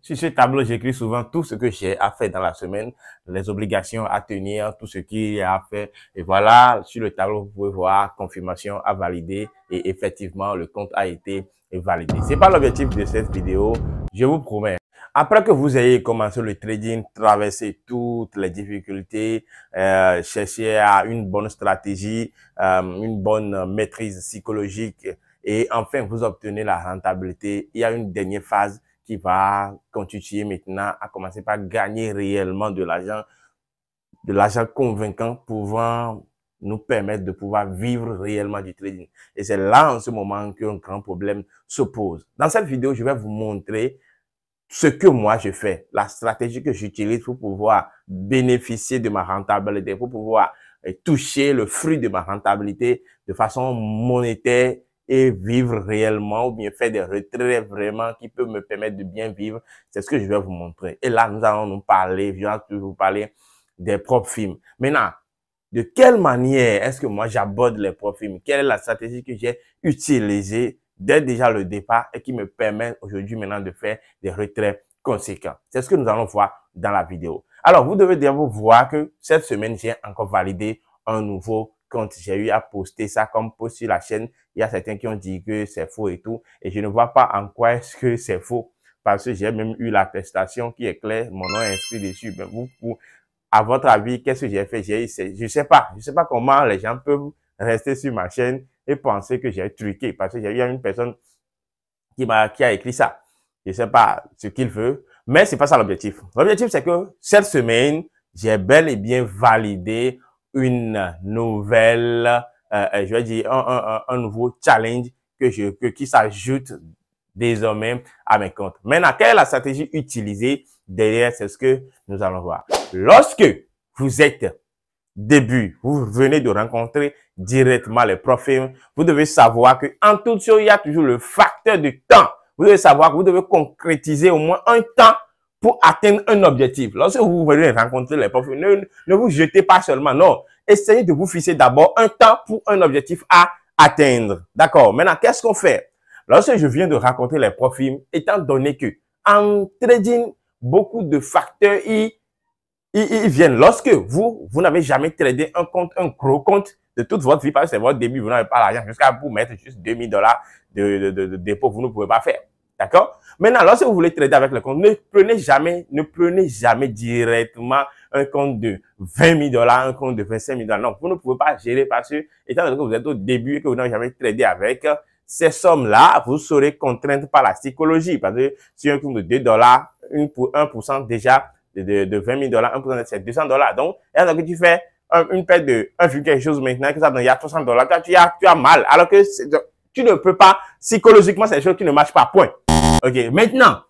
Sur ce tableau, j'écris souvent tout ce que j'ai à faire dans la semaine, les obligations à tenir, tout ce qu'il y a à faire. Et voilà, sur le tableau, vous pouvez voir confirmation à valider et effectivement, le compte a été validé. C'est pas l'objectif de cette vidéo, je vous promets. Après que vous ayez commencé le trading, traversé toutes les difficultés, chercher à une bonne stratégie, une bonne maîtrise psychologique et enfin vous obtenez la rentabilité, il y a une dernière phase qui va continuer maintenant à commencer par gagner réellement de l'argent convaincant pouvant nous permettre de pouvoir vivre réellement du trading. Et c'est là, en ce moment, qu'un grand problème se pose. Dans cette vidéo, je vais vous montrer ce que moi je fais, la stratégie que j'utilise pour pouvoir bénéficier de ma rentabilité, pour pouvoir toucher le fruit de ma rentabilité de façon monétaire et vivre réellement ou bien faire des retraits vraiment qui peuvent me permettre de bien vivre. C'est ce que je vais vous montrer. Et là, nous allons je vais vous parler des propres films. Maintenant, de quelle manière est-ce que moi j'aborde les propres films? Quelle est la stratégie que j'ai utilisée dès déjà le départ et qui me permet aujourd'hui maintenant de faire des retraits conséquents? C'est ce que nous allons voir dans la vidéo. Alors, vous devez d'abord voir que cette semaine, j'ai encore validé un nouveau compte. J'ai eu à poster ça comme post sur la chaîne. Il y a certains qui ont dit que c'est faux et tout. Et je ne vois pas en quoi est-ce que c'est faux. Parce que j'ai même eu l'attestation qui est claire. Mon nom est inscrit dessus. Mais à votre avis, qu'est-ce que j'ai fait? Je sais pas comment les gens peuvent rester sur ma chaîne et penser que j'ai truqué. Parce que il y a une personne qui a écrit ça. Je sais pas ce qu'il veut. Mais c'est pas ça l'objectif. L'objectif, c'est que cette semaine, j'ai bel et bien validé une nouvelle, je vais dire, un nouveau challenge qui s'ajoute désormais à mes comptes. Maintenant, quelle est la stratégie utilisée derrière? C'est ce que nous allons voir. Lorsque vous êtes début, vous venez de rencontrer directement les profils, vous devez savoir que en toute chose, il y a toujours le facteur du temps. Vous devez savoir que vous devez concrétiser au moins un temps pour atteindre un objectif. Lorsque vous venez rencontrer les profils, ne vous jetez pas seulement, non. Essayez de vous fixer d'abord un temps pour un objectif à atteindre. D'accord. Maintenant, qu'est-ce qu'on fait? Lorsque je viens de rencontrer les profils, étant donné que en trading, beaucoup de facteurs ils viennent. Lorsque vous n'avez jamais tradé un gros compte de toute votre vie, parce que c'est votre début, vous n'avez pas l'argent jusqu'à vous mettre juste $2000 de dépôt, vous ne pouvez pas faire. D'accord? Maintenant, lorsque vous voulez trader avec le compte, ne prenez jamais directement un compte de $20 000, un compte de $25 000. Non, vous ne pouvez pas gérer parce que, étant donné que vous êtes au début et que vous n'avez jamais tradé avec, ces sommes-là, vous serez contraintes par la psychologie. Parce que si un compte de $2, 1% déjà de $20 000, 1% c'est $200. Donc, que tu fais une perte de 1, quelque chose maintenant, que ça donne, il y a $300, tu as mal. Alors que tu ne peux pas, psychologiquement, c'est des choses qui ne marchent pas, point. Ok, maintenant,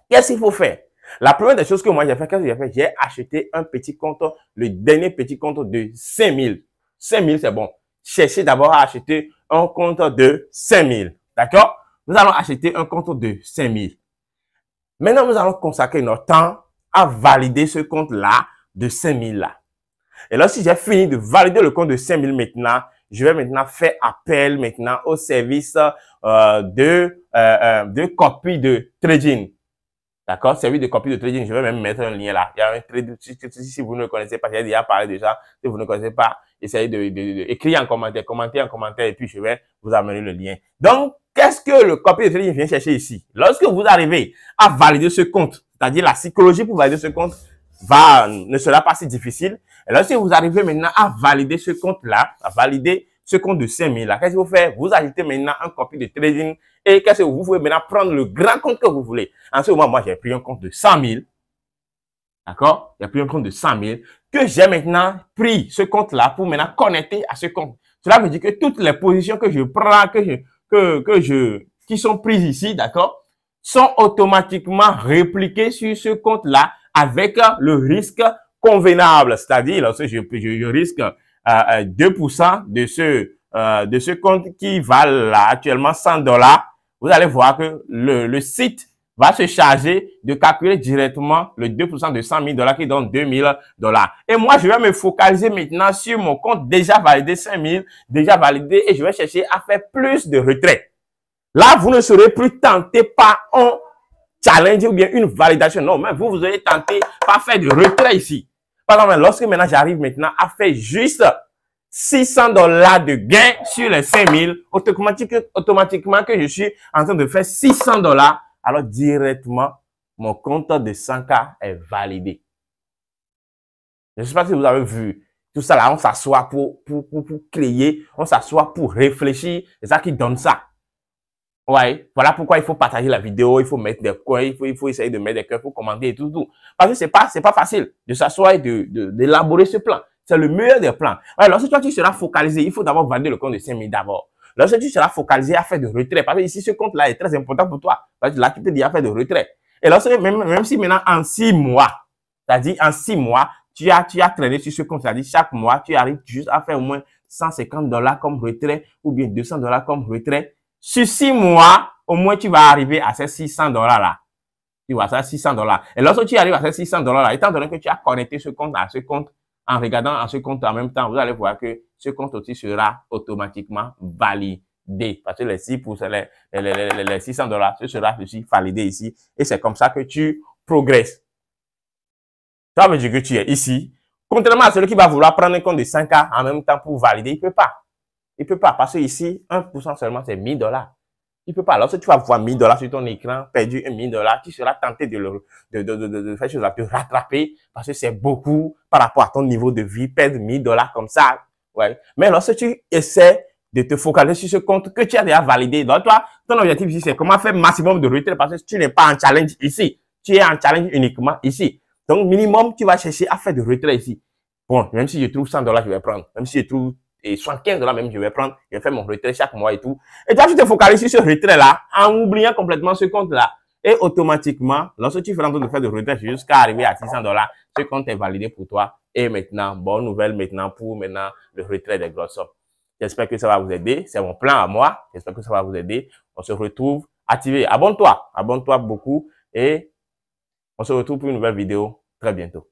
qu'est-ce qu'il faut faire? La première des choses que moi j'ai fait, j'ai acheté un petit compte, le dernier petit compte de 5000. 5000, c'est bon. Cherchez d'abord à acheter un compte de 5000. D'accord? Nous allons acheter un compte de 5000. Maintenant, nous allons consacrer notre temps à valider ce compte-là de 5000 là. Et là, si j'ai fini de valider le compte de 5000 maintenant, je vais maintenant faire appel maintenant au service de copie de trading. D'accord? Service de copie de trading. Je vais même mettre un lien là. Il y a un trade, si vous ne le connaissez pas, j'ai déjà parlé déjà. Si vous ne connaissez pas, essayez d'écrire en commentaire, et puis je vais vous amener le lien. Donc, qu'est-ce que le copie de trading vient chercher ici? Lorsque vous arrivez à valider ce compte, c'est-à-dire la psychologie pour valider ce compte ne sera pas si difficile. Et lorsque vous arrivez maintenant à valider ce compte-là, à valider ce compte de 5000 là, qu'est-ce que vous faites? Vous ajoutez maintenant un copie de trading et qu'est-ce que vous pouvez maintenant prendre le grand compte que vous voulez. En ce moment, moi, j'ai pris un compte de 100 000. D'accord? J'ai pris un compte de 100 000 que j'ai maintenant pris ce compte-là pour maintenant connecter à ce compte. Cela veut dire que toutes les positions que je prends, qui sont prises ici, d'accord, sont automatiquement répliquées sur ce compte-là avec le risque convenable. C'est-à-dire, lorsque je risque 2% de ce compte qui valent là, actuellement $100, vous allez voir que le site va se charger de calculer directement le 2% de $100 000 qui donne $2000. Et moi, je vais me focaliser maintenant sur mon compte déjà validé 5000, déjà validé, et je vais chercher à faire plus de retraits. Là, vous ne serez plus tenté par un challenge ou bien une validation. Non, mais vous allez tenter par faire du retrait ici. Par exemple, lorsque maintenant j'arrive maintenant à faire juste $600 de gain sur les 5000, automatiquement que je suis en train de faire $600, alors directement, mon compte de 100K est validé. Je ne sais pas si vous avez vu. Tout ça là, on s'assoit pour créer, on s'assoit pour réfléchir. C'est ça qui donne ça. Ouais, voilà pourquoi il faut partager la vidéo, il faut mettre des coins, il faut essayer de mettre des cœurs, il faut commenter et tout. Parce que c'est pas facile de s'asseoir et d'élaborer ce plan. C'est le meilleur des plans. Ouais, lorsque toi tu seras focalisé, il faut d'abord valider le compte de 5000 d'abord. Lorsque tu seras focalisé à faire de retrait, parce que ici ce compte là est très important pour toi. Parce que là tu te dis à faire de retrait. Et lorsque même si maintenant en 6 mois, c'est-à-dire en 6 mois, tu as traîné sur ce compte, c'est-à-dire chaque mois, tu arrives juste à faire au moins $150 comme retrait ou bien $200 comme retrait. Sur 6 mois, au moins, tu vas arriver à ces $600 là. Tu vois, ça, $600. Et lorsque tu arrives à ces $600 là, étant donné que tu as connecté ce compte à ce compte, en regardant à ce compte en même temps, vous allez voir que ce compte aussi sera automatiquement validé. Parce que les $600, ce sera aussi validé ici. Et c'est comme ça que tu progresses. Ça veut dire que tu es ici. Contrairement à celui qui va vouloir prendre un compte de 5K en même temps pour valider, il peut pas. Il peut pas. Parce que ici, 1% seulement, c'est $1000. Il peut pas. Lorsque tu vas voir $1000 sur ton écran, perdu $1000, tu seras tenté de faire chose à te rattraper parce que c'est beaucoup par rapport à ton niveau de vie, perdre $1000 comme ça. Ouais. Mais lorsque tu essaies de te focaliser sur ce compte que tu as déjà validé, donc toi, ton objectif ici, c'est comment faire maximum de retrait parce que tu n'es pas en challenge ici. Tu es en challenge uniquement ici. Donc, minimum, tu vas chercher à faire de retrait ici. Bon, même si je trouve $100, je vais prendre. Même si je trouve $75 même, je vais prendre. Je vais faire mon retrait chaque mois et tout. Et toi, tu te focalises sur ce retrait-là en oubliant complètement ce compte-là. Et automatiquement, lorsque tu fais l'entrain de faire de retrait jusqu'à arriver à $600, ce compte est validé pour toi. Et maintenant, bonne nouvelle maintenant pour maintenant le retrait des grosses sommes. J'espère que ça va vous aider. C'est mon plan à moi. J'espère que ça va vous aider. On se retrouve. Activez. Abonne-toi. Abonne-toi beaucoup. Et on se retrouve pour une nouvelle vidéo très bientôt.